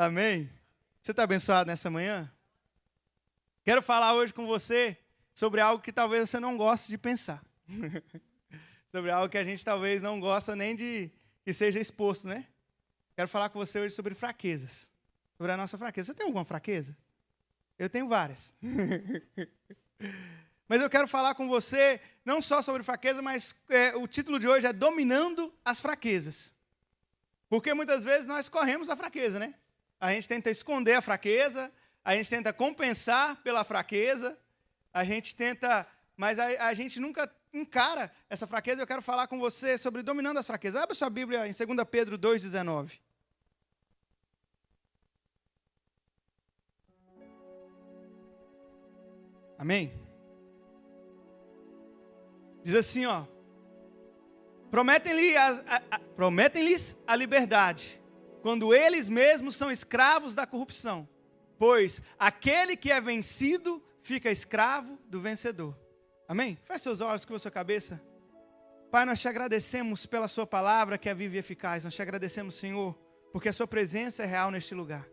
Amém? Você está abençoado nessa manhã? Quero falar hoje com você sobre algo que talvez você não goste de pensar. Sobre algo que a gente talvez não gosta nem de que seja exposto, né? Quero falar com você hoje sobre fraquezas. Sobre a nossa fraqueza. Você tem alguma fraqueza? Eu tenho várias. Mas eu quero falar com você não só sobre fraqueza, mas o título de hoje é Dominando as Fraquezas. Porque muitas vezes nós corremos da fraqueza, né? A gente tenta esconder a fraqueza, a gente tenta compensar pela fraqueza, mas a gente nunca encara essa fraqueza. Eu quero falar com você sobre dominando as fraquezas. Abra sua Bíblia em 2 Pedro 2,19. Amém? Diz assim, ó. Prometem-lhes a liberdade, quando eles mesmos são escravos da corrupção. Pois aquele que é vencido fica escravo do vencedor. Amém? Feche seus olhos, curva sua cabeça. Pai, nós te agradecemos pela sua palavra que é viva e eficaz. Nós te agradecemos, Senhor, porque a sua presença é real neste lugar.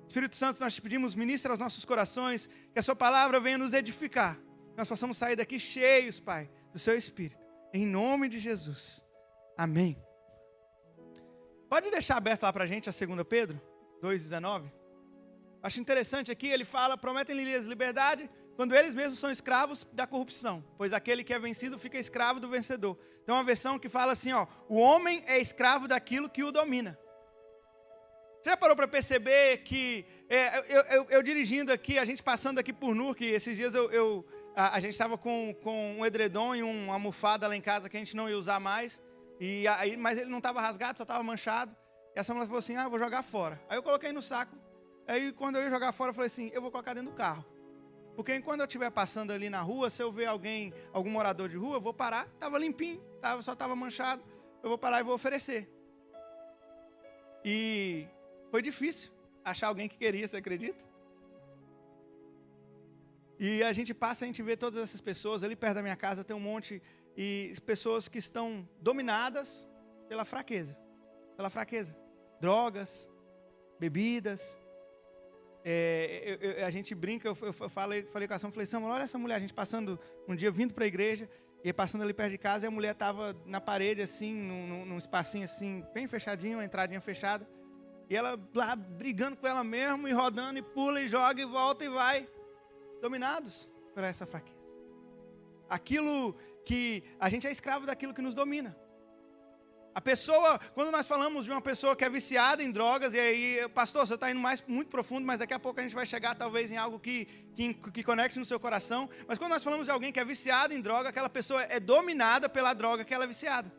Espírito Santo, nós te pedimos, ministra aos nossos corações, que a sua palavra venha nos edificar. Nós possamos sair daqui cheios, Pai, do seu Espírito. Em nome de Jesus. Amém. Pode deixar aberto lá para a gente a 2 Pedro 2,19? Acho interessante aqui, ele fala, prometem-lhes liberdade quando eles mesmos são escravos da corrupção, pois aquele que é vencido fica escravo do vencedor. Então uma versão que fala assim, ó, o homem é escravo daquilo que o domina. Você já parou para perceber que, eu dirigindo aqui, a gente passando aqui por Nurque, esses dias a gente estava com um edredom e uma almofada lá em casa que a gente não ia usar mais, mas ele não estava rasgado, só estava manchado. E essa mulher falou assim, eu vou jogar fora. Aí eu coloquei no saco. Aí quando eu ia jogar fora, eu falei assim, eu vou colocar dentro do carro. Porque quando eu estiver passando ali na rua, se eu ver algum morador de rua, eu vou parar. Estava limpinho, só estava manchado. Eu vou parar e vou oferecer. E foi difícil achar alguém que queria, você acredita? E a gente passa, a gente vê todas essas pessoas. Ali perto da minha casa tem um monte de pessoas que estão dominadas pela fraqueza. Pela fraqueza. Drogas, bebidas. A gente brinca, eu falei com a Samuel, falei, Samuel, olha essa mulher, a gente passando um dia vindo para a igreja, e passando ali perto de casa, e a mulher estava na parede, assim, num espacinho assim, bem fechadinho, uma entradinha fechada, e ela lá brigando com ela mesmo, e rodando, e pula, e joga, e volta, e vai, dominados por essa fraqueza. Aquilo que, a gente é escravo daquilo que nos domina. A pessoa, quando nós falamos de uma pessoa que é viciada em drogas, e aí, pastor, você está indo muito profundo, mas daqui a pouco a gente vai chegar talvez em algo que conecte no seu coração. Mas quando nós falamos de alguém que é viciado em droga, aquela pessoa é dominada pela droga que ela é viciada.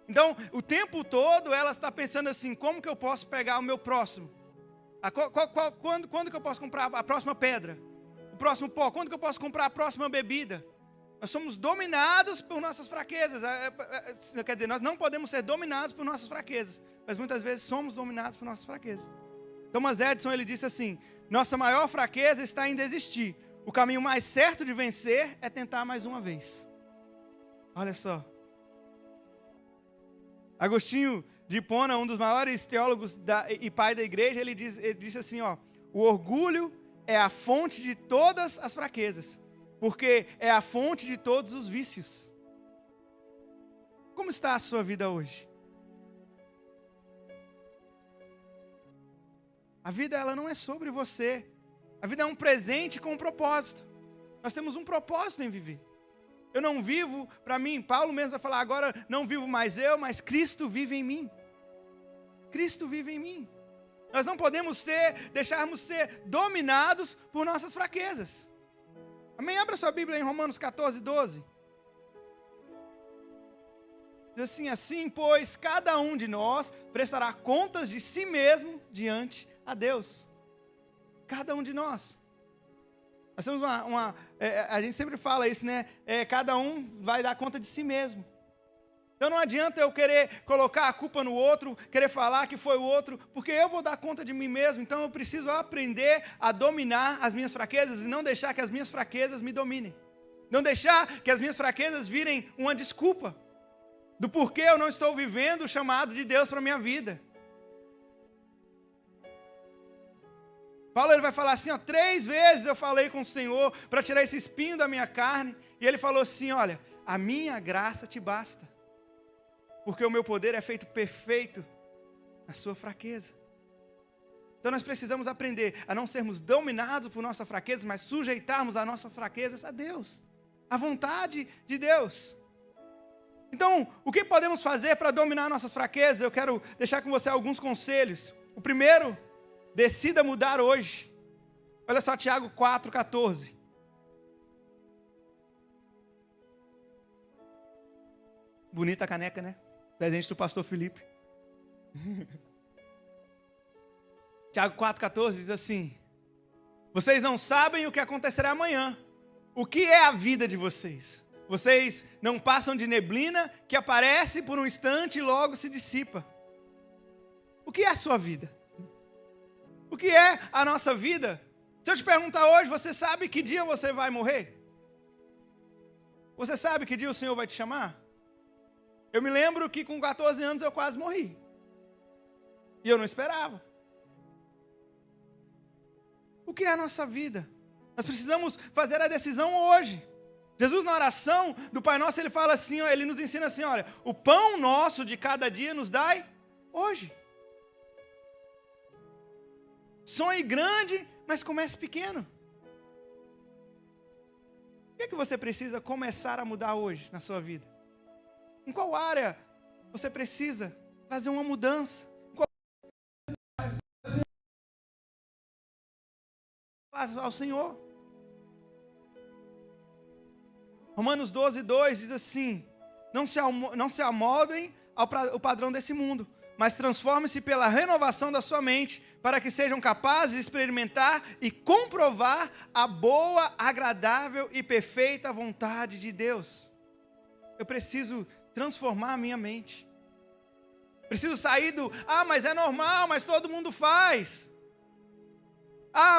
Então, o tempo todo ela está pensando assim, como que eu posso pegar o meu próximo? Quando que eu posso comprar a próxima pedra? O próximo pó? Quando que eu posso comprar a próxima bebida? Nós somos dominados por nossas fraquezas. Quer dizer, nós não podemos ser dominados por nossas fraquezas, mas muitas vezes somos dominados por nossas fraquezas. Thomas Edison, ele disse assim, nossa maior fraqueza está em desistir. O caminho mais certo de vencer é tentar mais uma vez. Olha só. Agostinho de Hipona, um dos maiores teólogos e pai da igreja, ele disse assim, ó, o orgulho é a fonte de todas as fraquezas, porque é a fonte de todos os vícios. Como está a sua vida hoje? A vida, ela não é sobre você. A vida é um presente com um propósito. Nós temos um propósito em viver. Eu não vivo para mim. Paulo mesmo vai falar, agora não vivo mais eu, mas Cristo vive em mim. Cristo vive em mim. Nós não podemos deixarmos ser dominados por nossas fraquezas. Amém? Abra sua Bíblia em Romanos 14, 12. Diz assim, pois, cada um de nós prestará contas de si mesmo diante a Deus. Cada um de nós. Nós temos a gente sempre fala isso, né? Cada um vai dar conta de si mesmo. Então não adianta eu querer colocar a culpa no outro, querer falar que foi o outro, porque eu vou dar conta de mim mesmo. Então eu preciso aprender a dominar as minhas fraquezas e não deixar que as minhas fraquezas me dominem. Não deixar que as minhas fraquezas virem uma desculpa do porquê eu não estou vivendo o chamado de Deus para a minha vida. Paulo ele vai falar assim, 3 vezes eu falei com o Senhor para tirar esse espinho da minha carne. E ele falou assim, olha, a minha graça te basta. Porque o meu poder é feito perfeito na sua fraqueza. Então nós precisamos aprender a não sermos dominados por nossa fraqueza, mas sujeitarmos a nossa fraqueza a Deus. A vontade de Deus. Então, o que podemos fazer para dominar nossas fraquezas? Eu quero deixar com você alguns conselhos. O primeiro, decida mudar hoje. Olha só Tiago 4,14. Bonita a caneca, né? Presente do pastor Felipe. Tiago 4,14 diz assim: vocês não sabem o que acontecerá amanhã. O que é a vida de vocês? Vocês não passam de neblina que aparece por um instante e logo se dissipa. O que é a sua vida? O que é a nossa vida? Se eu te perguntar hoje, você sabe que dia você vai morrer? Você sabe que dia o Senhor vai te chamar? Eu me lembro que com 14 anos eu quase morri. E eu não esperava. O que é a nossa vida? Nós precisamos fazer a decisão hoje. Jesus, na oração do Pai Nosso, ele fala assim, ele nos ensina assim, olha, o pão nosso de cada dia nos dai hoje. Sonhe grande, mas comece pequeno. O que é que você precisa começar a mudar hoje na sua vida? Em qual área você precisa trazer uma mudança? Ao Senhor. Romanos 12:2 diz assim: não se amoldem ao padrão desse mundo, mas transformem-se pela renovação da sua mente, para que sejam capazes de experimentar e comprovar a boa, agradável e perfeita vontade de Deus. Eu preciso transformar a minha mente. Preciso sair do, mas é normal, mas todo mundo faz.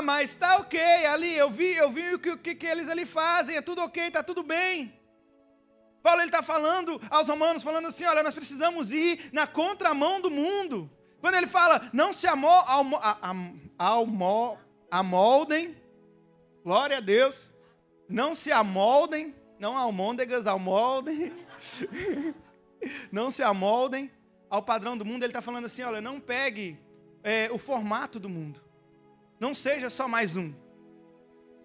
Mas está ok, ali, eu vi o que eles ali fazem, é tudo ok, está tudo bem. Paulo ele está falando aos romanos, falando assim, olha, nós precisamos ir na contramão do mundo. Quando ele fala, não se amoldem, glória a Deus, não se amoldem, não almôndegas, amoldem, não se amoldem ao padrão do mundo. Ele está falando assim, olha, não pegue o formato do mundo. Não seja só mais um.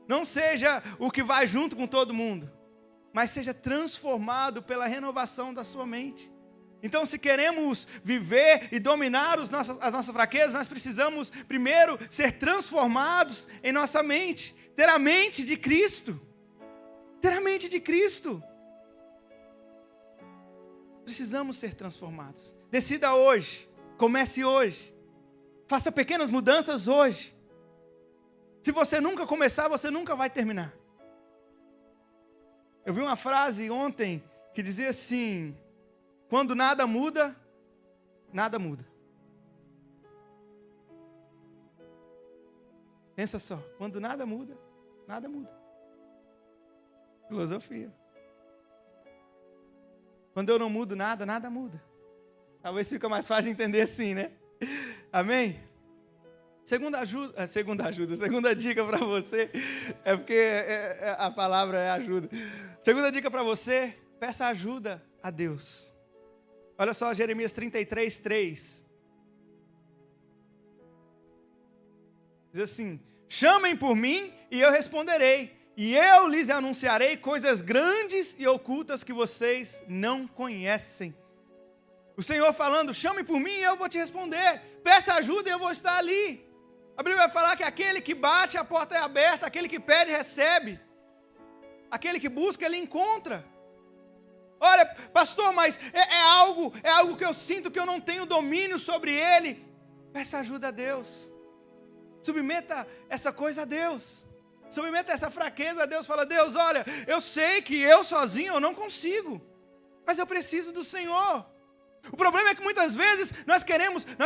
Não seja o que vai junto com todo mundo. Mas seja transformado pela renovação da sua mente. Então, se queremos viver e dominar as nossas fraquezas, nós precisamos, primeiro, ser transformados em nossa mente. Ter a mente de Cristo. Ter a mente de Cristo. Precisamos ser transformados. Decida hoje. Comece hoje. Faça pequenas mudanças hoje. Se você nunca começar, você nunca vai terminar. Eu vi uma frase ontem que dizia assim: quando nada muda, nada muda. Pensa só, quando nada muda, nada muda. Filosofia. Quando eu não mudo nada, nada muda. Talvez fica mais fácil de entender assim, né? Amém? Segunda dica para você, é porque a palavra é ajuda. Segunda dica para você, peça ajuda a Deus. Olha só Jeremias 33:3. Diz assim: chamem por mim e eu responderei, e eu lhes anunciarei coisas grandes e ocultas que vocês não conhecem. O Senhor falando, chame por mim e eu vou te responder. Peça ajuda e eu vou estar ali. A Bíblia vai falar que aquele que bate, a porta é aberta. Aquele que pede, recebe. Aquele que busca, ele encontra. Olha, pastor, mas é algo que eu sinto que eu não tenho domínio sobre ele. Peça ajuda a Deus. Submeta essa coisa a Deus. Submeta essa fraqueza a Deus. Fala, Deus, olha, eu sei que eu sozinho eu não consigo. Mas eu preciso do Senhor. O problema é que muitas vezes nós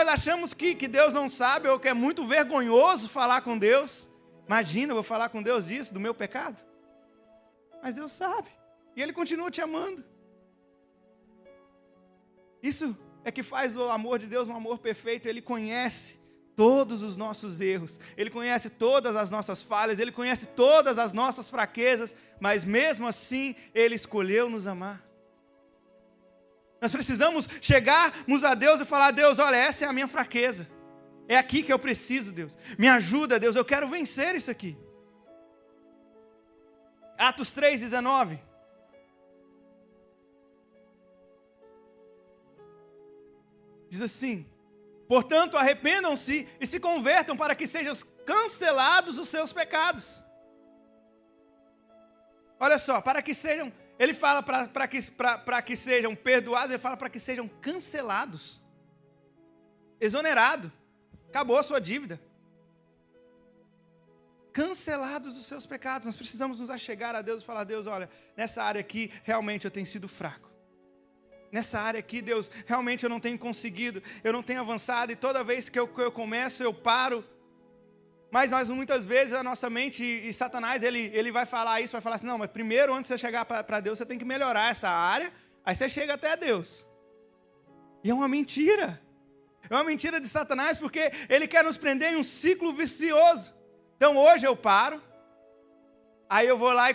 achamos que Deus não sabe, ou que é muito vergonhoso falar com Deus. Imagina, eu vou falar com Deus disso, do meu pecado. Mas Deus sabe, e Ele continua te amando. Isso é que faz o amor de Deus um amor perfeito. Ele conhece todos os nossos erros, Ele conhece todas as nossas falhas, Ele conhece todas as nossas fraquezas, mas mesmo assim, Ele escolheu nos amar. Nós precisamos chegarmos a Deus e falar: Deus, olha, essa é a minha fraqueza, é aqui que eu preciso, Deus, me ajuda, Deus, eu quero vencer isso aqui. Atos 3:19. Diz assim: portanto, arrependam-se e se convertam para que sejam cancelados os seus pecados. Olha só, para que sejam, ele fala para que sejam perdoados, ele fala para que sejam cancelados. Exonerado. Acabou a sua dívida. Cancelados os seus pecados. Nós precisamos nos achegar a Deus e falar: Deus, olha, nessa área aqui realmente eu tenho sido fraco. Nessa área aqui, Deus, realmente eu não tenho conseguido, eu não tenho avançado, e toda vez que eu começo, eu paro. Mas nós, muitas vezes, a nossa mente e Satanás, ele vai falar isso, vai falar assim: não, mas primeiro, antes de você chegar para Deus, você tem que melhorar essa área, aí você chega até Deus. E é uma mentira. É uma mentira de Satanás, porque ele quer nos prender em um ciclo vicioso. Então, hoje eu paro, aí eu vou lá e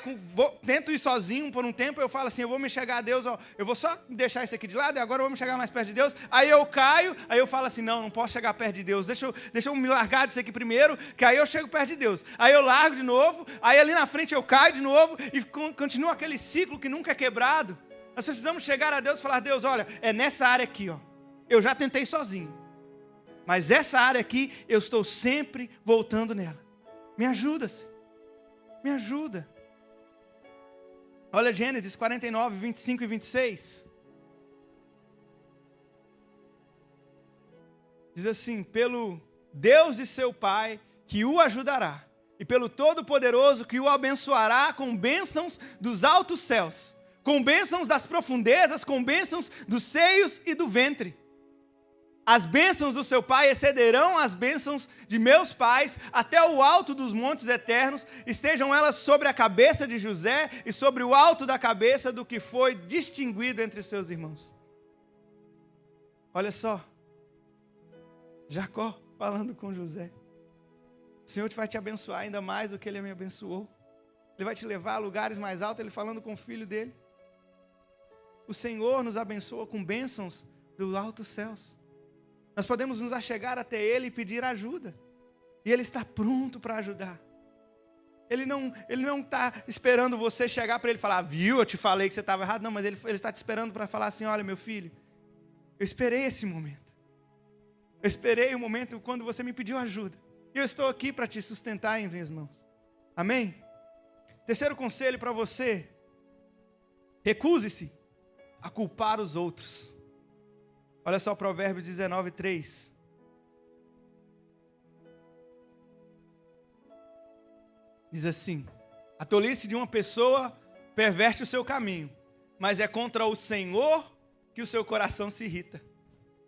tento ir sozinho por um tempo, eu falo assim: eu vou me chegar a Deus, ó, eu vou só deixar isso aqui de lado, e agora eu vou me chegar mais perto de Deus. Aí eu caio, aí eu falo assim: não posso chegar perto de Deus, deixa eu me largar disso aqui primeiro, que aí eu chego perto de Deus. Aí eu largo de novo, aí ali na frente eu caio de novo, e continua aquele ciclo que nunca é quebrado. Nós precisamos chegar a Deus e falar: Deus, olha, é nessa área aqui, ó, eu já tentei sozinho, mas essa área aqui, eu estou sempre voltando nela. Me ajuda, Senhor. Me ajuda. Olha Gênesis 49, 25 e 26. Diz assim: pelo Deus de seu pai, que o ajudará, e pelo Todo-Poderoso, que o abençoará com bênçãos dos altos céus, com bênçãos das profundezas, com bênçãos dos seios e do ventre. As bênçãos do seu pai excederão as bênçãos de meus pais, até o alto dos montes eternos, estejam elas sobre a cabeça de José e sobre o alto da cabeça do que foi distinguido entre seus irmãos. Olha só, Jacó falando com José: o Senhor vai te abençoar ainda mais do que Ele me abençoou. Ele vai te levar a lugares mais altos. Ele falando com o filho dele. O Senhor nos abençoa com bênçãos dos altos céus. Nós podemos nos achegar até Ele e pedir ajuda. E Ele está pronto para ajudar. Ele não está esperando você chegar para Ele e falar: viu, eu te falei que você estava errado. Não, mas Ele está te esperando para falar assim: olha, meu filho, eu esperei esse momento. Eu esperei o momento quando você me pediu ajuda. E eu estou aqui para te sustentar em minhas mãos. Amém? Terceiro conselho para você: recuse-se a culpar os outros. Olha só Provérbios 19, 3. Diz assim: a tolice de uma pessoa perverte o seu caminho, mas é contra o Senhor que o seu coração se irrita.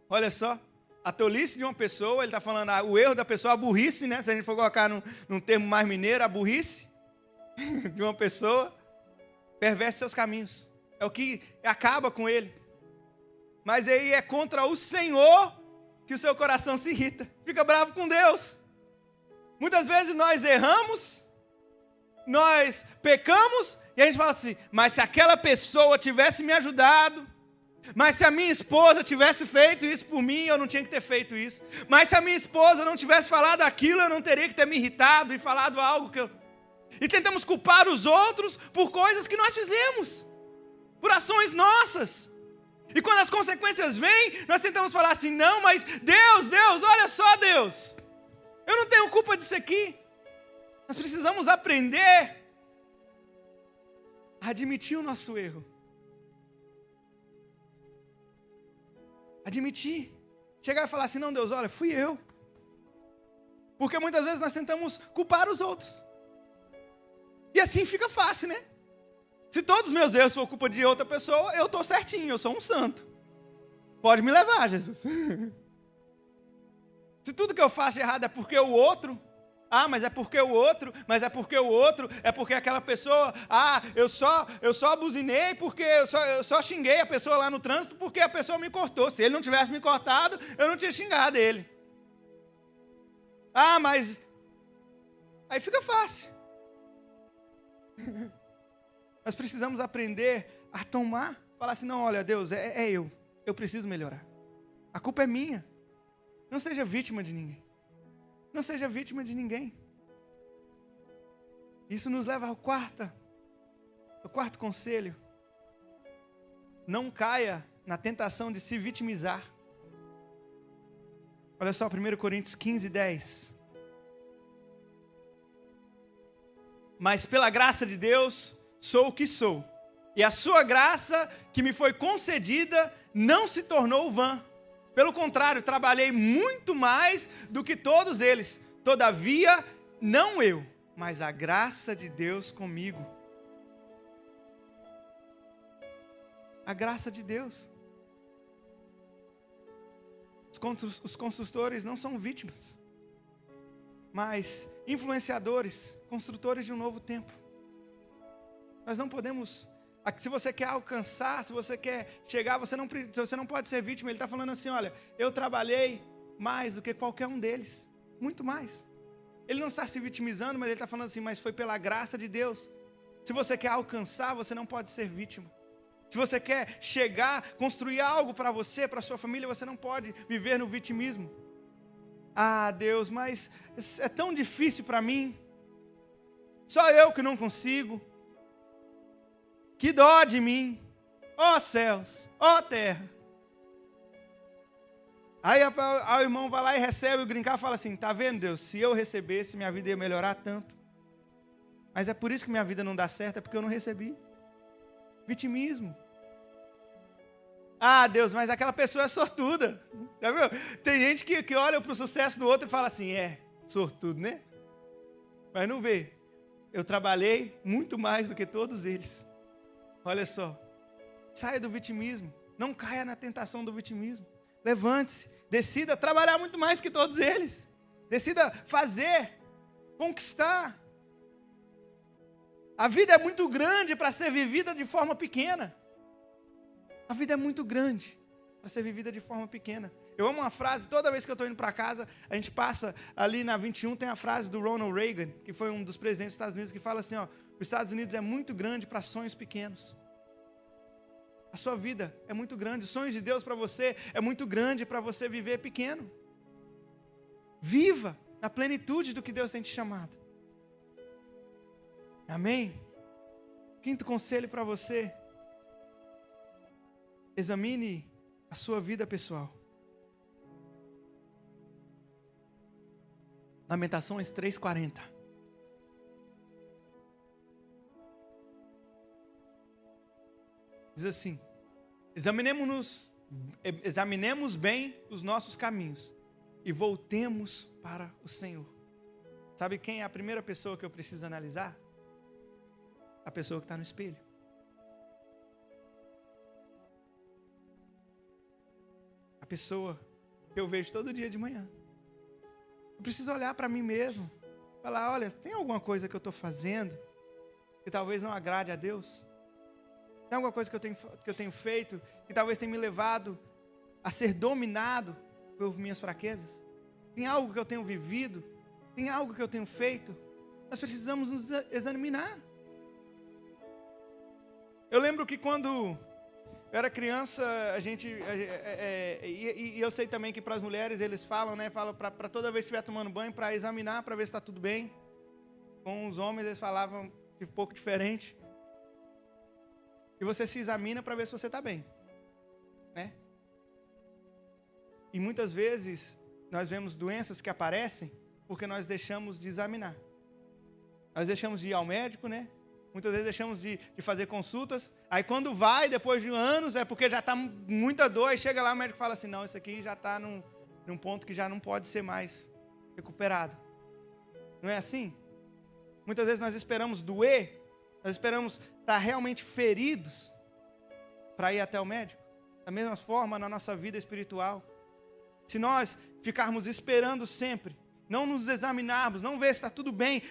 Olha só, a tolice de uma pessoa, ele está falando o erro da pessoa, a burrice, né? Se a gente for colocar num termo mais mineiro, a burrice de uma pessoa perverte seus caminhos. É o que acaba com ele. Mas aí é contra o Senhor que o seu coração se irrita. Fica bravo com Deus. Muitas vezes nós erramos, nós pecamos, e a gente fala assim: mas se aquela pessoa tivesse me ajudado, mas se a minha esposa tivesse feito isso por mim, eu não tinha que ter feito isso. Mas se a minha esposa não tivesse falado aquilo, eu não teria que ter me irritado e falado algo que eu... E tentamos culpar os outros por coisas que nós fizemos, por ações nossas. E quando as consequências vêm, nós tentamos falar assim: não, mas Deus, olha só, Deus, eu não tenho culpa disso aqui. Nós precisamos aprender a admitir o nosso erro. Admitir. Chegar e falar assim: não, Deus, olha, fui eu. Porque muitas vezes nós tentamos culpar os outros. E assim fica fácil, né? Se todos os meus erros for culpa de outra pessoa, eu estou certinho, eu sou um santo. Pode me levar, Jesus. Se tudo que eu faço de errado é porque o outro, mas é porque o outro, mas é porque o outro, é porque aquela pessoa, eu só buzinei porque eu só xinguei a pessoa lá no trânsito porque a pessoa me cortou. Se ele não tivesse me cortado, eu não tinha xingado ele. Ah, mas... Aí fica fácil. Nós precisamos aprender a falar assim, não, olha, Deus, eu preciso melhorar. A culpa é minha. Não seja vítima de ninguém. Não seja vítima de ninguém. Isso nos leva ao quarto conselho. Não caia na tentação de se vitimizar. Olha só, 1 Coríntios 15, 10. Mas pela graça de Deus, sou o que sou. E a sua graça que me foi concedida não se tornou vã. Pelo contrário, trabalhei muito mais do que todos eles. Todavia, não eu, mas a graça de Deus comigo. A graça de Deus. Os construtores não são vítimas, mas influenciadores, construtores de um novo tempo. Nós não podemos... Se você quer alcançar, se você quer chegar, você não pode ser vítima. Ele está falando assim, olha, eu trabalhei mais do que qualquer um deles. Muito mais. Ele não está se vitimizando, mas ele está falando assim, mas foi pela graça de Deus. Se você quer alcançar, você não pode ser vítima. Se você quer chegar, construir algo para você, para a sua família, você não pode viver no vitimismo. Ah, Deus, mas é tão difícil para mim. Só eu que não consigo. Que dó de mim. Ó céus, ó terra. Aí o irmão vai lá e recebe o brincar e fala assim, tá vendo, Deus, se eu recebesse, minha vida ia melhorar tanto. Mas é por isso que minha vida não dá certo, é porque eu não recebi. Vitimismo. Ah, Deus, mas aquela pessoa é sortuda. Já viu? Tem gente que olha para o sucesso do outro e fala assim, sortudo, né? Mas não vê. Eu trabalhei muito mais do que todos eles. Olha só. Saia do vitimismo. Não caia na tentação do vitimismo. Levante-se. Decida trabalhar muito mais que todos eles. Decida fazer. Conquistar. A vida é muito grande para ser vivida de forma pequena. A vida é muito grande para ser vivida de forma pequena. Eu amo uma frase, toda vez que eu estou indo para casa, a gente passa ali na 21, tem a frase do Ronald Reagan, que foi um dos presidentes dos Estados Unidos, que fala assim, ó, os Estados Unidos é muito grande para sonhos pequenos. A sua vida é muito grande, os sonhos de Deus para você é muito grande para você viver pequeno. Viva na plenitude do que Deus tem te chamado. Amém? Quinto conselho para você. Examine a sua vida pessoal. Lamentações 3:40. Diz assim: examinemos bem os nossos caminhos e voltemos para o Senhor. Sabe quem é a primeira pessoa que eu preciso analisar? A pessoa que está no espelho. A pessoa que eu vejo todo dia de manhã. Eu preciso olhar para mim mesmo. Falar, olha, tem alguma coisa que eu estou fazendo que talvez não agrade a Deus? Tem alguma coisa que eu tenho feito que talvez tenha me levado a ser dominado por minhas fraquezas? Tem algo que eu tenho vivido? Tem algo que eu tenho feito? Nós precisamos nos examinar. Eu lembro que quando eu era criança, e eu sei também que para as mulheres eles falam, né? Falam para toda vez que estiver tomando banho, para examinar, para ver se está tudo bem. Com os homens eles falavam de um pouco diferente. E você se examina para ver se você está bem, né? E muitas vezes nós vemos doenças que aparecem porque nós deixamos de examinar. Nós deixamos de ir ao médico, né? Muitas vezes deixamos de fazer consultas. Aí quando vai, depois de anos, é porque já está muita dor. Aí chega lá, o médico fala assim, não, isso aqui já está num ponto que já não pode ser mais recuperado. Não é assim? Muitas vezes nós esperamos doer, nós esperamos estar realmente feridos para ir até o médico. Da mesma forma na nossa vida espiritual. Se nós ficarmos esperando sempre, não nos examinarmos, não ver se está tudo bem,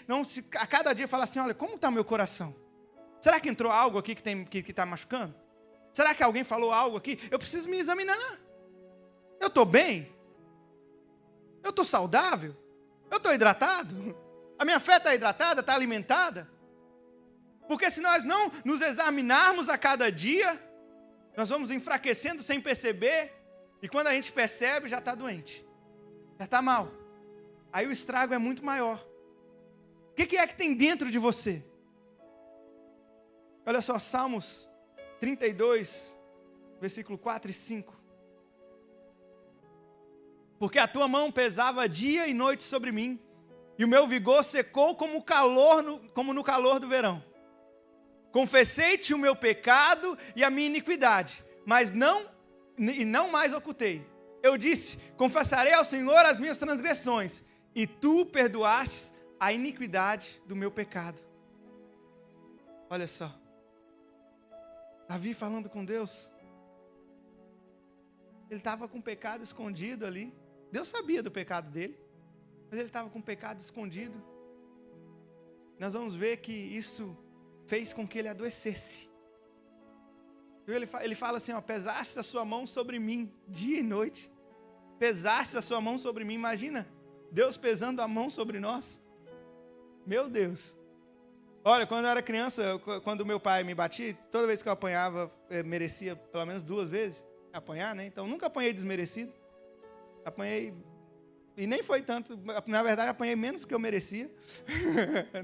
a cada dia falar assim, olha, como está o meu coração? Será que entrou algo aqui que está machucando? Será que alguém falou algo aqui? Eu preciso me examinar. Eu estou bem? Eu estou saudável? Eu estou hidratado? A minha fé está hidratada, está alimentada? Porque se nós não nos examinarmos a cada dia, nós vamos enfraquecendo sem perceber, e quando a gente percebe, já está doente, já está mal. Aí o estrago é muito maior. O que é que tem dentro de você? Olha só, Salmos 32, versículo 4 e 5. Porque a tua mão pesava dia e noite sobre mim, e o meu vigor secou como no calor do verão. Confessei-te o meu pecado e a minha iniquidade, mas não mais ocultei. Eu disse, confessarei ao Senhor as minhas transgressões, e tu perdoastes a iniquidade do meu pecado. Olha só, Davi falando com Deus, ele estava com o pecado escondido ali. Deus sabia do pecado dele, mas ele estava com o pecado escondido. Nós vamos ver que isso fez com que ele adoecesse. Ele fala assim, ó, pesaste a sua mão sobre mim, dia e noite. Pesaste a sua mão sobre mim. Imagina, Deus pesando a mão sobre nós. Meu Deus. Olha, quando eu era criança, quando meu pai me batia, toda vez que eu apanhava, eu merecia pelo menos 2 vezes apanhar, né? Então, nunca apanhei desmerecido. Apanhei, e nem foi tanto, na verdade, apanhei menos que eu merecia,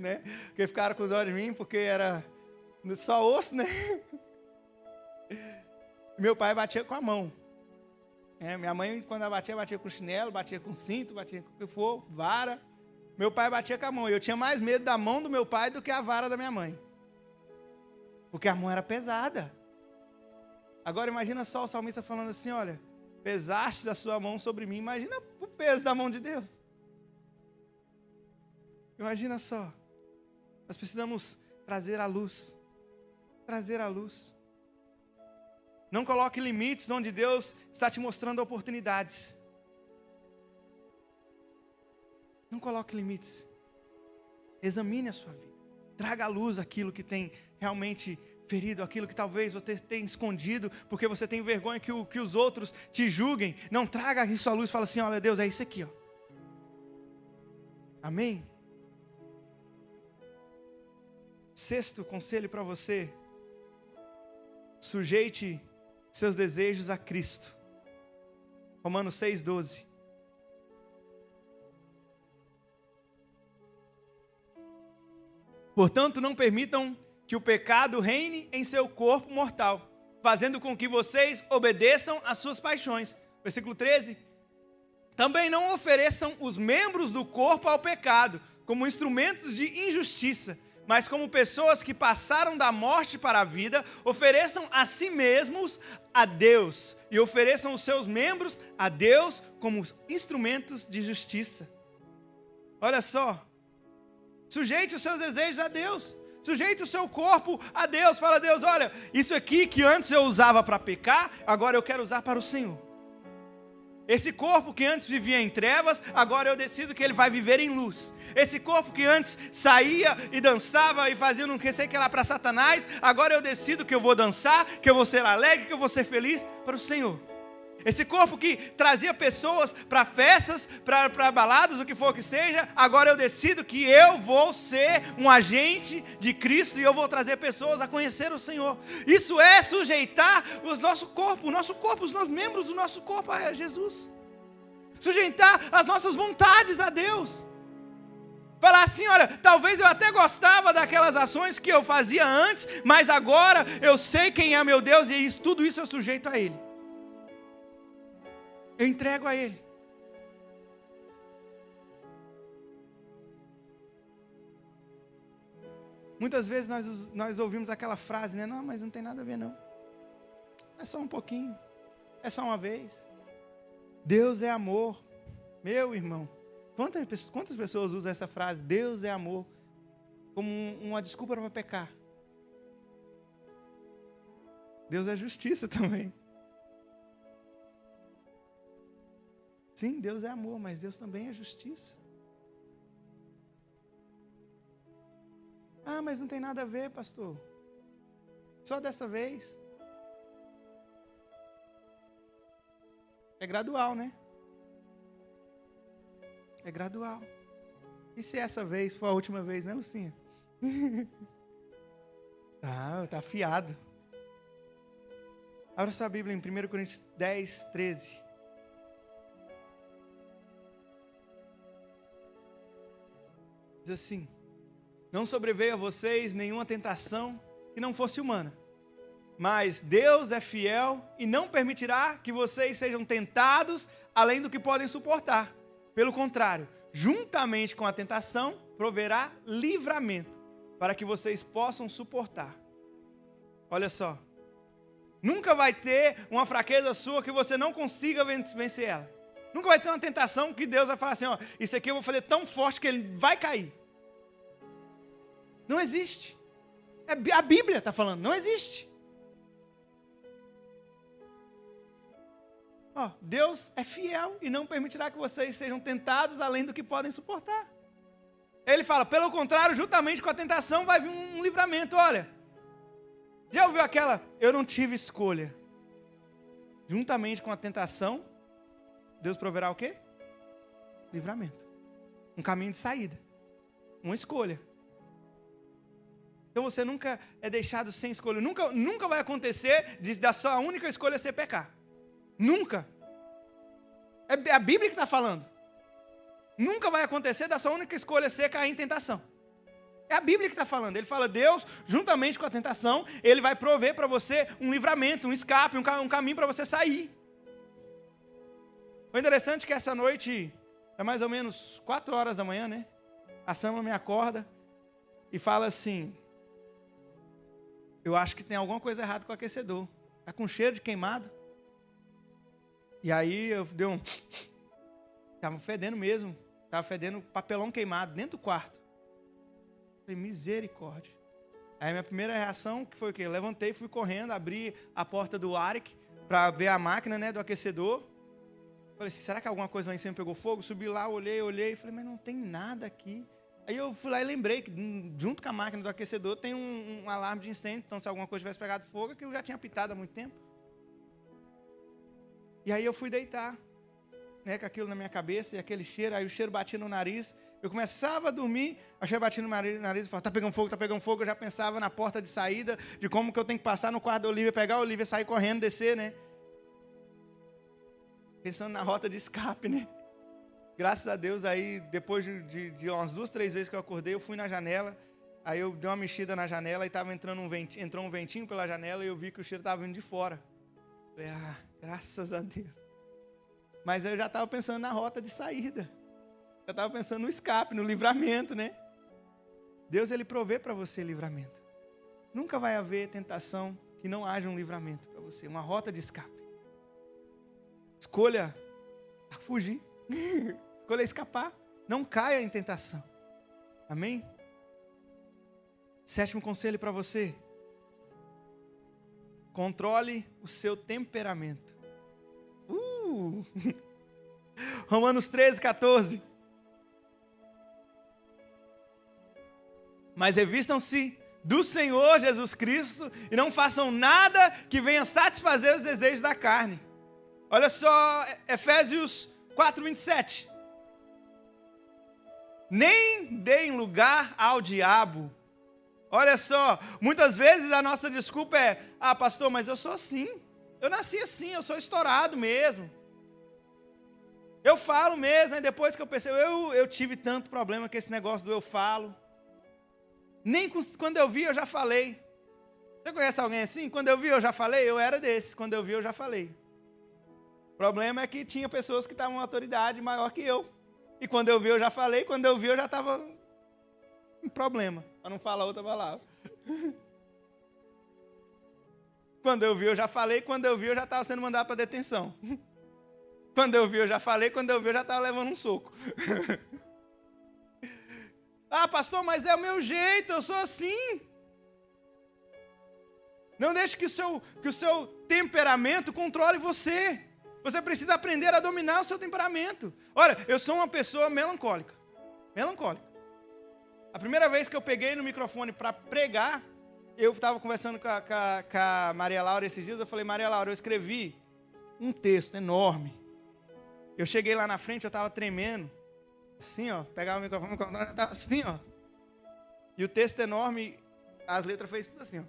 né? Porque ficaram com dó de mim, porque era só osso, né? Meu pai batia com a mão. Minha mãe, quando ela batia com chinelo, batia com cinto, batia com o que for, vara. Meu pai batia com a mão. E eu tinha mais medo da mão do meu pai do que a vara da minha mãe. Porque a mão era pesada. Agora imagina só o salmista falando assim, olha, pesaste a sua mão sobre mim. Imagina o peso da mão de Deus. Imagina só. Nós precisamos trazer a luz. Trazer a luz. Não coloque limites onde Deus está te mostrando oportunidades. Não coloque limites. Examine a sua vida. Traga à luz aquilo que tem realmente ferido, aquilo que talvez você tenha escondido, porque você tem vergonha que os outros te julguem. Não, traga isso à luz e fala assim, olha Deus, é isso aqui, ó. Amém? 6º conselho para você. Sujeite seus desejos a Cristo. Romanos 6,12. Portanto, não permitam que o pecado reine em seu corpo mortal, fazendo com que vocês obedeçam às suas paixões. Versículo 13. Também não ofereçam os membros do corpo ao pecado, como instrumentos de injustiça, mas como pessoas que passaram da morte para a vida, ofereçam a si mesmos a Deus, e ofereçam os seus membros a Deus como instrumentos de justiça. Olha só, sujeite os seus desejos a Deus, sujeite o seu corpo a Deus, fala a Deus, olha, isso aqui que antes eu usava para pecar, agora eu quero usar para o Senhor. Esse corpo que antes vivia em trevas, agora eu decido que ele vai viver em luz. Esse corpo que antes saía e dançava e fazia não sei o que lá para Satanás, agora eu decido que eu vou dançar, que eu vou ser alegre, que eu vou ser feliz para o Senhor. Esse corpo que trazia pessoas para festas, para baladas, o que for que seja, agora eu decido que eu vou ser um agente de Cristo e eu vou trazer pessoas a conhecer o Senhor. Isso é sujeitar o nosso corpo, os membros do nosso corpo a Jesus. Sujeitar as nossas vontades a Deus. Falar assim, olha, talvez eu até gostava daquelas ações que eu fazia antes, mas agora eu sei quem é meu Deus e tudo isso eu sujeito a Ele. Eu entrego a Ele. Muitas vezes nós ouvimos aquela frase, né? Não, mas não tem nada a ver não. É só um pouquinho. É só uma vez. Deus é amor. Meu irmão. Quantas pessoas usam essa frase? Deus é amor. Como uma desculpa para pecar. Deus é justiça também. Sim, Deus é amor, mas Deus também é justiça. Ah, mas não tem nada a ver, pastor. Só dessa vez. É gradual, né? É gradual. E se essa vez for a última vez, né, Lucinha? Tá afiado. Abra sua Bíblia em 1 Coríntios 10, 13. Diz assim: não sobreveio a vocês nenhuma tentação que não fosse humana, mas Deus é fiel e não permitirá que vocês sejam tentados além do que podem suportar. Pelo contrário, juntamente com a tentação, proverá livramento, para que vocês possam suportar. Olha só, nunca vai ter uma fraqueza sua que você não consiga vencer ela. Nunca vai ter uma tentação que Deus vai falar assim, ó, isso aqui eu vou fazer tão forte que ele vai cair. Não existe. A Bíblia está falando, não existe. Ó, Deus é fiel e não permitirá que vocês sejam tentados além do que podem suportar. Ele fala, pelo contrário, juntamente com a tentação vai vir um livramento. Olha, já ouviu aquela, eu não tive escolha? Juntamente com a tentação, Deus proverá o quê? Livramento. Um caminho de saída. Uma escolha. Então você nunca é deixado sem escolha. Nunca vai acontecer da sua única escolha ser pecar. Nunca. É a Bíblia que está falando. Nunca vai acontecer da sua única escolha ser cair em tentação. É a Bíblia que está falando. Ele fala, Deus, juntamente com a tentação, Ele vai prover para você um livramento, um escape, um caminho para você sair. O interessante é que essa noite, é mais ou menos 4 horas da manhã, né? A Sama me acorda e fala assim, eu acho que tem alguma coisa errada com o aquecedor. Está com cheiro de queimado. E aí eu dei um... Estava fedendo mesmo. Estava fedendo papelão queimado dentro do quarto. Falei, misericórdia. Aí minha primeira reação que foi o quê? Eu levantei, fui correndo, abri a porta do Arik para ver a máquina, né, do aquecedor. Falei assim, será que alguma coisa lá em cima pegou fogo? Subi lá, olhei. Falei, mas não tem nada aqui. Aí eu fui lá e lembrei que junto com a máquina do aquecedor tem um alarme de incêndio. Então se alguma coisa tivesse pegado fogo, aquilo já tinha apitado há muito tempo. E aí eu fui deitar, né, com aquilo na minha cabeça e aquele cheiro. Aí o cheiro batia no nariz. Eu começava a dormir, o cheiro batia no nariz e falava, tá pegando fogo. Eu já pensava na porta de saída, de como que eu tenho que passar no quarto da Olivia, pegar a Olivia, sair correndo, descer, né? Pensando na rota de escape, né? Graças a Deus, aí depois de umas 2, 3 vezes que eu acordei, eu fui na janela, aí eu dei uma mexida na janela e entrou um ventinho pela janela e eu vi que o cheiro estava vindo de fora. Falei, graças a Deus. Mas eu já estava pensando na rota de saída. Eu estava pensando no escape, no livramento, né? Deus, Ele provê para você livramento. Nunca vai haver tentação que não haja um livramento para você, uma rota de escape. Escolha fugir. Escolha escapar. Não caia em tentação. Amém? 7º conselho para você. Controle o seu temperamento. Romanos 13, 14. Mas revistam-se do Senhor Jesus Cristo e não façam nada que venha satisfazer os desejos da carne. Olha só, Efésios 4, 27. Nem deem lugar ao diabo. Olha só, muitas vezes a nossa desculpa é, pastor, mas eu sou assim. Eu nasci assim, eu sou estourado mesmo. Eu falo mesmo, aí depois que eu percebo, eu tive tanto problema com esse negócio do eu falo. Nem quando eu vi, eu já falei. Você conhece alguém assim? Quando eu vi, eu já falei? Eu era desses. Quando eu vi, eu já falei. O problema é que tinha pessoas que estavam com autoridade maior que eu. E quando eu vi, eu já falei. Quando eu vi, eu já estava em problema. Para não falar outra palavra. Quando eu vi, eu já falei. Quando eu vi, eu já estava sendo mandado para detenção. Quando eu vi, eu já falei. Quando eu vi, eu já estava levando um soco. Pastor, mas é o meu jeito, eu sou assim. Não deixe que o seu temperamento controle você. Você precisa aprender a dominar o seu temperamento. Olha, eu sou uma pessoa melancólica. Melancólica. A primeira vez que eu peguei no microfone para pregar, eu estava conversando com a Maria Laura esses dias, eu falei, Maria Laura, eu escrevi um texto enorme. Eu cheguei lá na frente, eu estava tremendo. Assim, ó. Pegava o microfone, estava assim, ó. E o texto enorme, as letras fez tudo assim, ó.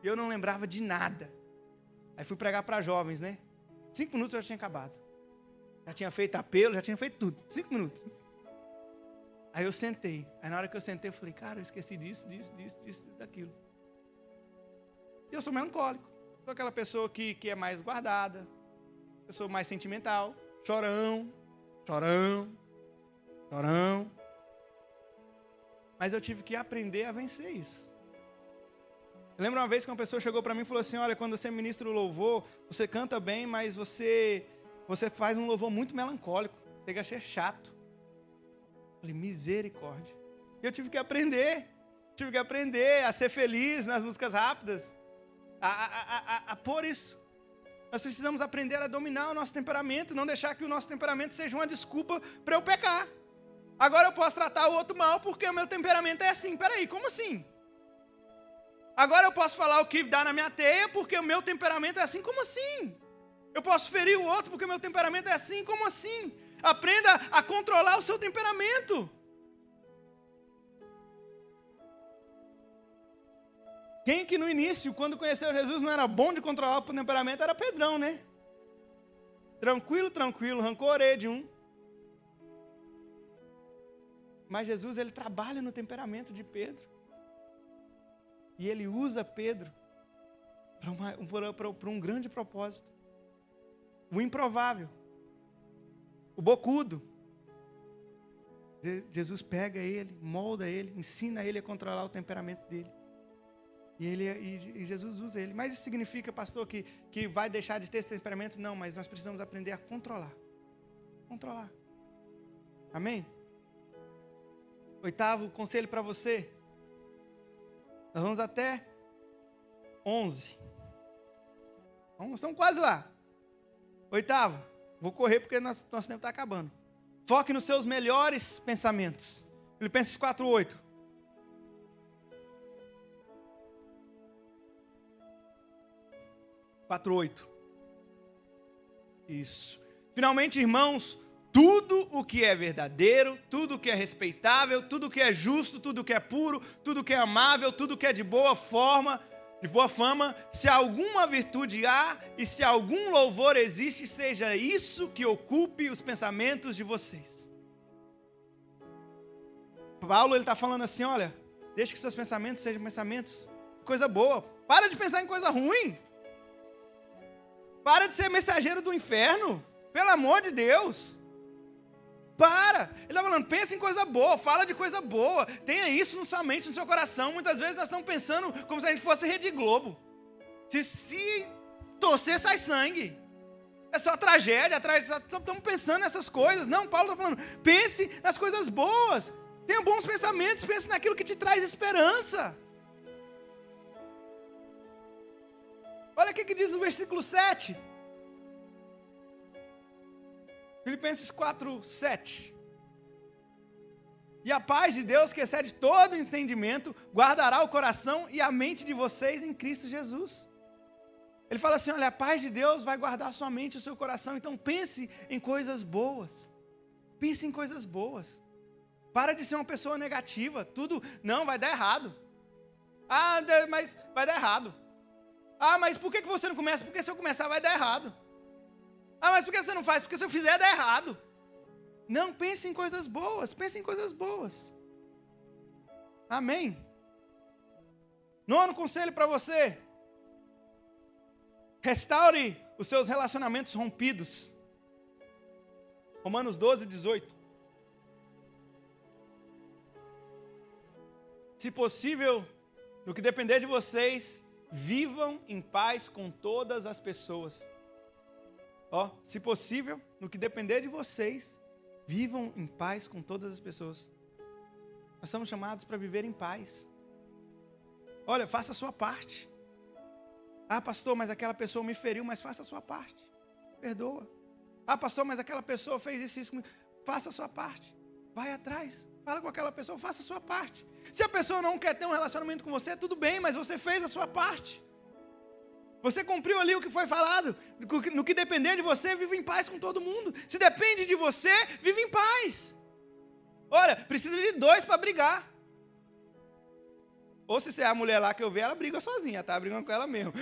E eu não lembrava de nada. Aí fui pregar para jovens, né? 5 minutos eu já tinha acabado. Já tinha feito apelo, já tinha feito tudo. 5 minutos. Aí eu sentei. Aí na hora que eu sentei, eu falei, cara, eu esqueci disso, daquilo. E eu sou melancólico. Sou aquela pessoa que é mais guardada. Pessoa mais sentimental. Chorão. Mas eu tive que aprender a vencer isso. Eu lembro uma vez que uma pessoa chegou para mim e falou assim, olha, quando você ministra o louvor, você canta bem, mas você faz um louvor muito melancólico. Chega a ser chato. Eu falei, misericórdia. E eu tive que aprender a ser feliz nas músicas rápidas, a pôr isso. Nós precisamos aprender a dominar o nosso temperamento, não deixar que o nosso temperamento seja uma desculpa para eu pecar. Agora eu posso tratar o outro mal porque o meu temperamento é assim. Peraí, como assim? Agora eu posso falar o que dá na minha teia porque o meu temperamento é assim. Como assim? Eu posso ferir o outro porque o meu temperamento é assim. Como assim? Aprenda a controlar o seu temperamento. Quem que no início, quando conheceu Jesus, não era bom de controlar o temperamento, era Pedrão, né? Tranquilo, rancorê de um. Mas Jesus, ele trabalha no temperamento de Pedro. E ele usa Pedro para um grande propósito. O improvável. O bocudo. Jesus pega ele, molda ele, ensina ele a controlar o temperamento dele. E Jesus usa ele. Mas isso significa, pastor, que vai deixar de ter esse temperamento? Não, mas nós precisamos aprender a controlar. Controlar. Amém? 8º conselho para você. Nós vamos até 11. Estamos quase lá. 8º. Vou correr porque nosso tempo está acabando. Foque nos seus melhores pensamentos. Filipenses 4:8. Isso. Finalmente, irmãos, tudo o que é verdadeiro, tudo o que é respeitável, tudo o que é justo, tudo o que é puro, tudo o que é amável, tudo o que é de boa fama, se alguma virtude há e se algum louvor existe, seja isso que ocupe os pensamentos de vocês. Paulo, ele está falando assim, olha, deixe que seus pensamentos sejam pensamentos de coisa boa. Para de pensar em coisa ruim. Para de ser mensageiro do inferno. Pelo amor de Deus. Para. Ele está falando, pensa em coisa boa, fala de coisa boa. Tenha isso na sua mente, no seu coração. Muitas vezes nós estamos pensando como se a gente fosse Rede Globo. Se torcer, sai sangue. É só tragédia, estamos pensando nessas coisas. Não, Paulo está falando, pense nas coisas boas. Tenha bons pensamentos, pense naquilo que te traz esperança. Olha o que diz no versículo 7. Filipenses 4:7. E a paz de Deus, que excede todo entendimento, guardará o coração e a mente de vocês em Cristo Jesus. Ele fala assim, olha, a paz de Deus vai guardar a sua mente e o seu coração. Então pense em coisas boas. Pense em coisas boas. Para de ser uma pessoa negativa. Tudo, não, vai dar errado. Ah, mas vai dar errado. Ah, mas por que você não começa? Porque se eu começar vai dar errado. Ah, mas por que você não faz? Porque se eu fizer dá errado. Não, pense em coisas boas. Pense em coisas boas. Amém? 9º conselho para você. Restaure os seus relacionamentos rompidos. Romanos 12:18. Se possível, no que depender de vocês, vivam em paz com todas as pessoas. Se possível, no que depender de vocês, vivam em paz com todas as pessoas. Nós somos chamados para viver em paz. Olha, faça a sua parte. Ah, pastor, mas aquela pessoa me feriu, mas faça a sua parte. Perdoa. Ah, pastor, mas aquela pessoa fez isso. Faça a sua parte. Vai atrás. Fala com aquela pessoa, faça a sua parte. Se a pessoa não quer ter um relacionamento com você, tudo bem, mas você fez a sua parte. Você cumpriu ali o que foi falado. No que depender de você, vive em paz com todo mundo. Se depende de você, vive em paz. Olha, precisa de 2 para brigar. Ou se você é a mulher lá que eu vi, ela briga sozinha, tá brigando com ela mesmo.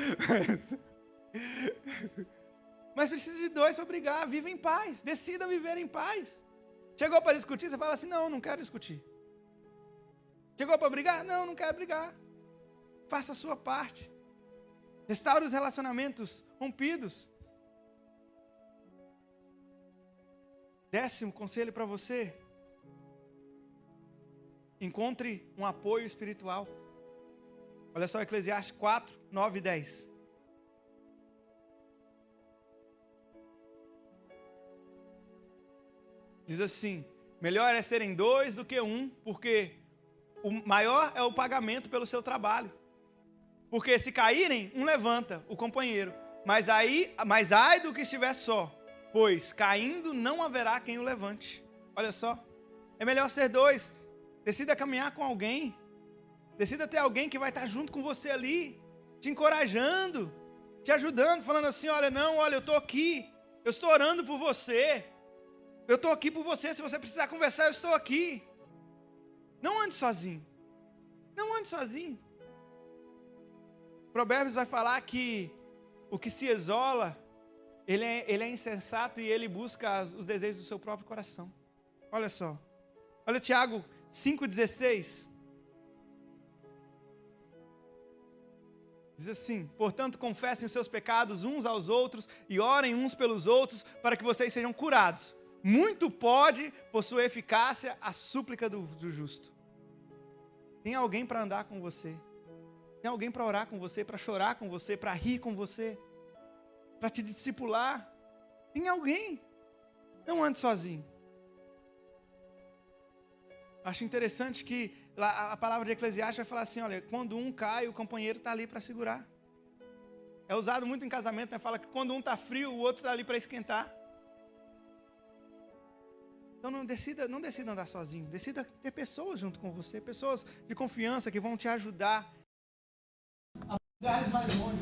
Mas precisa de 2 para brigar. Viva em paz. Decida viver em paz. Chegou para discutir, você fala assim, não quero discutir. Chegou para brigar? Não quero brigar. Faça a sua parte. Restaure os relacionamentos rompidos. 10º conselho para você. Encontre um apoio espiritual. Olha só, Eclesiastes 4, 9 e 10. Diz assim, melhor é serem 2 do que 1, porque o maior é o pagamento pelo seu trabalho. Porque se caírem, um levanta, o companheiro. Mas ai do que estiver só, pois caindo não haverá quem o levante. Olha só, é melhor ser 2. Decida caminhar com alguém. Decida ter alguém que vai estar junto com você ali, te encorajando, te ajudando, falando assim, olha, eu estou aqui, eu estou orando por você. Eu estou aqui por você, se você precisar conversar, eu estou aqui. Não ande sozinho. Não ande sozinho. Provérbios vai falar que o que se isola, ele é insensato e ele busca os desejos do seu próprio coração. Olha só. Olha Tiago 5,16. Diz assim, portanto confessem os seus pecados uns aos outros e orem uns pelos outros para que vocês sejam curados. Muito pode, por sua eficácia, a súplica do justo. Tem alguém para andar com você. Tem alguém para orar com você, para chorar com você, para rir com você, para te discipular. Tem alguém. Não ande sozinho. Acho interessante que a palavra de Eclesiastes vai falar assim, olha, quando um cai, o companheiro está ali para segurar. É usado muito em casamento, né? Fala que quando um está frio, o outro está ali para esquentar. Então não decida andar sozinho. Decida ter pessoas junto com você, pessoas de confiança que vão te ajudar a lugares mais longe.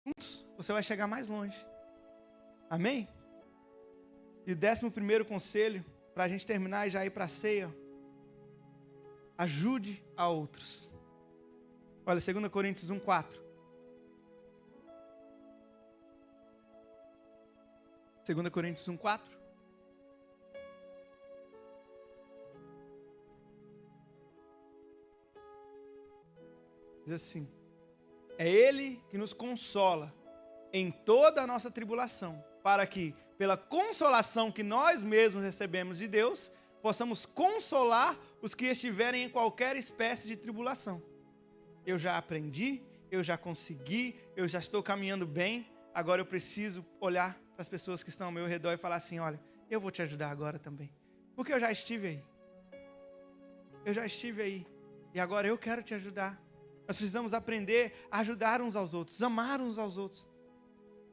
Juntos você vai chegar mais longe. Amém? E o 11º conselho, para a gente terminar e já ir para a ceia. Ajude a outros. Olha, 2 Coríntios 1:4. 2 Coríntios 1:4. Diz assim, é Ele que nos consola em toda a nossa tribulação, para que, pela consolação que nós mesmos recebemos de Deus, possamos consolar os que estiverem em qualquer espécie de tribulação. Eu já aprendi, eu já consegui, eu já estou caminhando bem, agora eu preciso olhar para as pessoas que estão ao meu redor e falar assim, olha, eu vou te ajudar agora também, porque eu já estive aí. Eu já estive aí, e agora eu quero te ajudar. Nós precisamos aprender a ajudar uns aos outros, amar uns aos outros.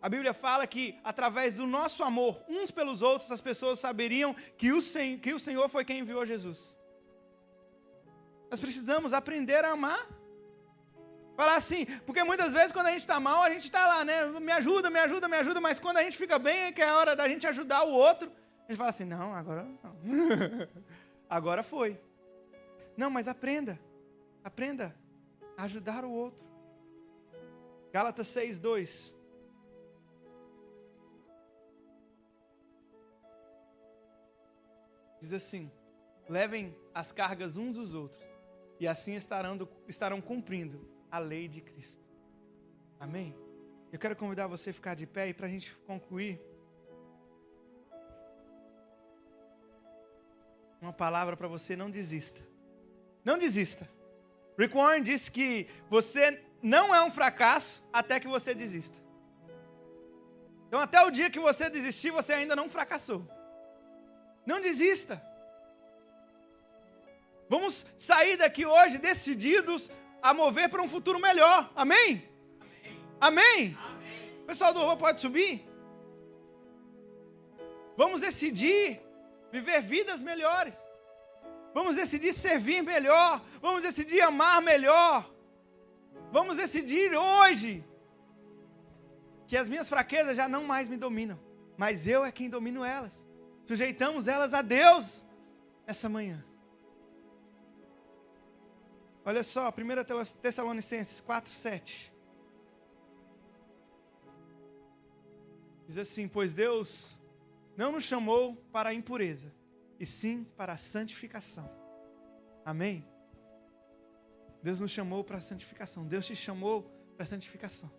A Bíblia fala que, através do nosso amor uns pelos outros, as pessoas saberiam que o Senhor foi quem enviou Jesus. Nós precisamos aprender a amar. Falar assim, porque muitas vezes quando a gente está mal, a gente está lá, né? Me ajuda, mas quando a gente fica bem, que é a hora da gente ajudar o outro, a gente fala assim, não, agora não. Agora foi. Não, mas aprenda a ajudar o outro. Gálatas 6:2. Diz assim, levem as cargas uns dos outros, e assim estarão cumprindo a lei de Cristo. Amém? Eu quero convidar você a ficar de pé, e para a gente concluir, uma palavra para você: não desista. Não desista. Rick Warren disse que você não é um fracasso até que você desista. Então até o dia que você desistir, você ainda não fracassou. Não desista. Vamos sair daqui hoje decididos a mover para um futuro melhor. Amém? Amém? Amém? O pessoal do louvor pode subir? Vamos decidir viver vidas melhores. Vamos decidir servir melhor. Vamos decidir amar melhor. Vamos decidir hoje que as minhas fraquezas já não mais me dominam, mas eu é quem domino elas. Sujeitamos elas a Deus essa manhã. Olha só, 1 Tessalonicenses 4:7. Diz assim: pois Deus não nos chamou para a impureza, e sim para a santificação. Amém? Deus nos chamou para a santificação. Deus te chamou para a santificação.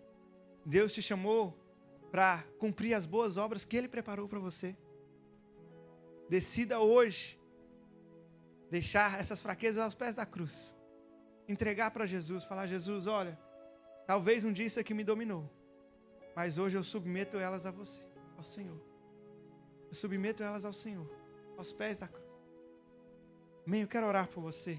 Deus te chamou para cumprir as boas obras que Ele preparou para você. Decida hoje deixar essas fraquezas aos pés da cruz. Entregar para Jesus, falar: Jesus, olha, talvez um dia isso aqui me dominou, mas hoje eu submeto elas a você, ao Senhor. Eu submeto elas ao Senhor, aos pés da cruz. Amém? Eu quero orar por você.